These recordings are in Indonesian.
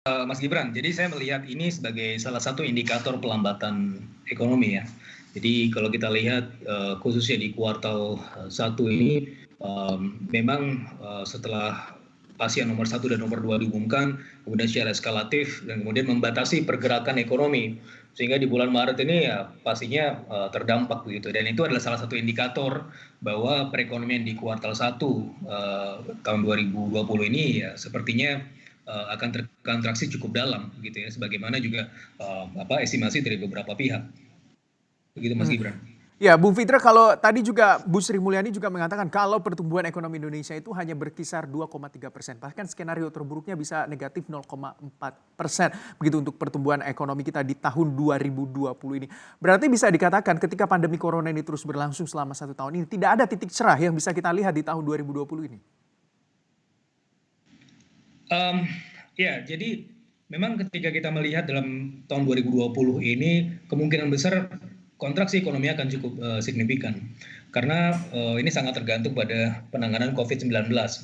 Mas Gibran, jadi saya melihat ini sebagai salah satu indikator pelambatan ekonomi ya. Jadi kalau kita lihat khususnya di kuartal 1 ini memang setelah pasien nomor 1 dan nomor 2 diumumkan, kemudian secara eskalatif dan kemudian membatasi pergerakan ekonomi. Sehingga di bulan Maret ini ya pastinya terdampak begitu. Dan itu adalah salah satu indikator bahwa perekonomian di kuartal 1 tahun 2020 ini ya sepertinya akan terkontraksi cukup dalam gitu ya, sebagaimana juga estimasi dari beberapa pihak. Begitu Mas Mhm. Gibran. Ya, Bung Fitra, kalau tadi juga Bu Sri Mulyani juga mengatakan kalau pertumbuhan ekonomi Indonesia itu hanya berkisar 2,3%. Bahkan skenario terburuknya bisa negatif 0,4%. Begitu untuk pertumbuhan ekonomi kita di tahun 2020 ini. Berarti bisa dikatakan ketika pandemi corona ini terus berlangsung selama 1 tahun ini, tidak ada titik cerah yang bisa kita lihat di tahun 2020 ini. Ya, jadi memang ketika kita melihat dalam tahun 2020 ini kemungkinan besar kontraksi ekonomi akan cukup signifikan karena ini sangat tergantung pada penanganan COVID-19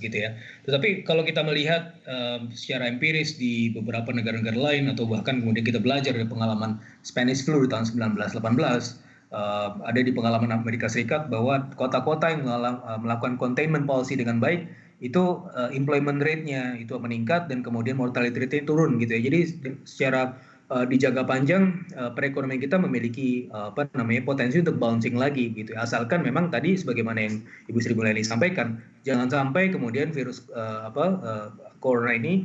gitu ya. Tetapi kalau kita melihat secara empiris di beberapa negara-negara lain atau bahkan kemudian kita belajar dari pengalaman Spanish flu di tahun 1918, ada di pengalaman Amerika Serikat bahwa kota-kota yang melakukan containment policy dengan baik itu employment rate-nya itu meningkat dan kemudian mortality rate-nya turun gitu ya. Jadi secara di jangka panjang perekonomian kita memiliki potensi untuk bouncing lagi gitu ya. Asalkan memang tadi sebagaimana yang Ibu Sri Mulyani sampaikan, jangan sampai kemudian virus corona ini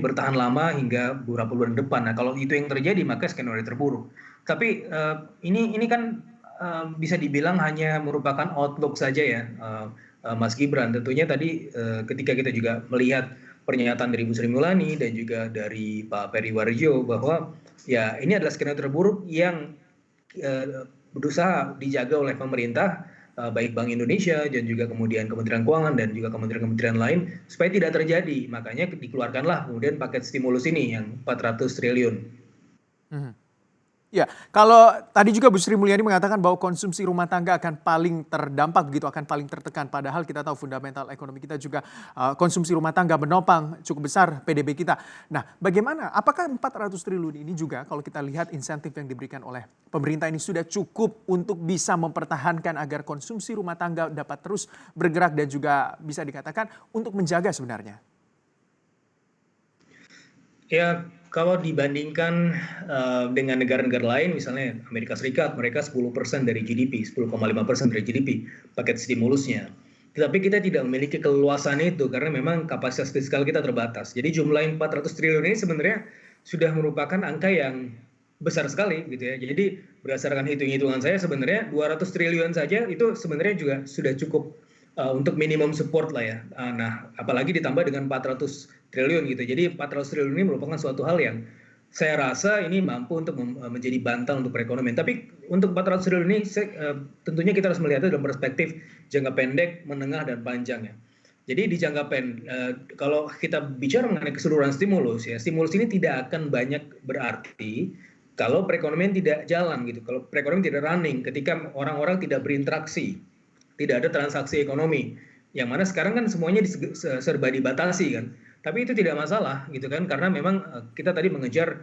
bertahan lama hingga beberapa bulan depan. Nah, kalau itu yang terjadi maka skenario terburuk. Tapi ini kan bisa dibilang hanya merupakan outlook saja ya, Mas Gibran. Tentunya tadi ketika kita juga melihat pernyataan dari Bu Sri Mulyani dan juga dari Pak Peri Warjio bahwa ya ini adalah skenario terburuk yang berusaha dijaga oleh pemerintah, baik Bank Indonesia dan juga kemudian Kementerian Keuangan dan juga kementerian-kementerian lain supaya tidak terjadi. Makanya dikeluarkanlah kemudian paket stimulus ini yang 400 triliun. Mhm. Ya, kalau tadi juga Bu Sri Mulyani mengatakan bahwa konsumsi rumah tangga akan paling terdampak begitu, akan paling tertekan. Padahal kita tahu fundamental ekonomi kita juga konsumsi rumah tangga menopang cukup besar PDB kita. Nah, bagaimana? Apakah 400 triliun ini juga kalau kita lihat insentif yang diberikan oleh pemerintah ini sudah cukup untuk bisa mempertahankan agar konsumsi rumah tangga dapat terus bergerak dan juga bisa dikatakan untuk menjaga sebenarnya? Ya, kalau dibandingkan dengan negara-negara lain, misalnya Amerika Serikat, mereka 10% dari GDP, 10,5% dari GDP, paket stimulusnya. Tetapi kita tidak memiliki keluasan itu karena memang kapasitas fiskal kita terbatas. Jadi jumlah yang 400 triliun ini sebenarnya sudah merupakan angka yang besar sekali gitu ya. Jadi berdasarkan hitung-hitungan saya sebenarnya 200 triliun saja itu sebenarnya juga sudah cukup untuk minimum support lah ya. Nah, apalagi ditambah dengan 400 triliun gitu. Jadi 400 triliun ini merupakan suatu hal yang saya rasa ini mampu untuk menjadi bantal untuk perekonomian. Tapi untuk 400 triliun ini tentunya kita harus melihatnya dalam perspektif jangka pendek, menengah, dan panjang ya. Jadi di jangka pendek, kalau kita bicara mengenai keseluruhan stimulus ya, stimulus ini tidak akan banyak berarti kalau perekonomian tidak jalan gitu. Kalau perekonomian tidak running, ketika orang-orang tidak berinteraksi, tidak ada transaksi ekonomi, yang mana sekarang kan semuanya serba dibatasi kan. Tapi itu tidak masalah gitu kan, karena memang kita tadi mengejar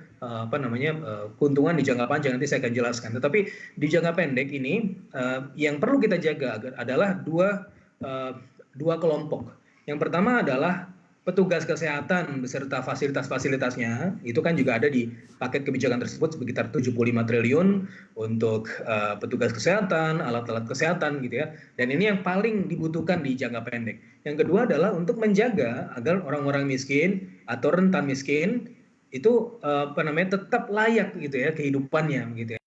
keuntungan di jangka panjang, nanti saya akan jelaskan. Tetapi di jangka pendek ini yang perlu kita jaga adalah dua kelompok. Yang pertama adalah petugas kesehatan beserta fasilitas-fasilitasnya, itu kan juga ada di paket kebijakan tersebut sekitar 75 triliun untuk petugas kesehatan, alat-alat kesehatan gitu ya. Dan ini yang paling dibutuhkan di jangka pendek. Yang kedua adalah untuk menjaga agar orang-orang miskin atau rentan miskin itu tetap layak gitu ya kehidupannya gitu ya.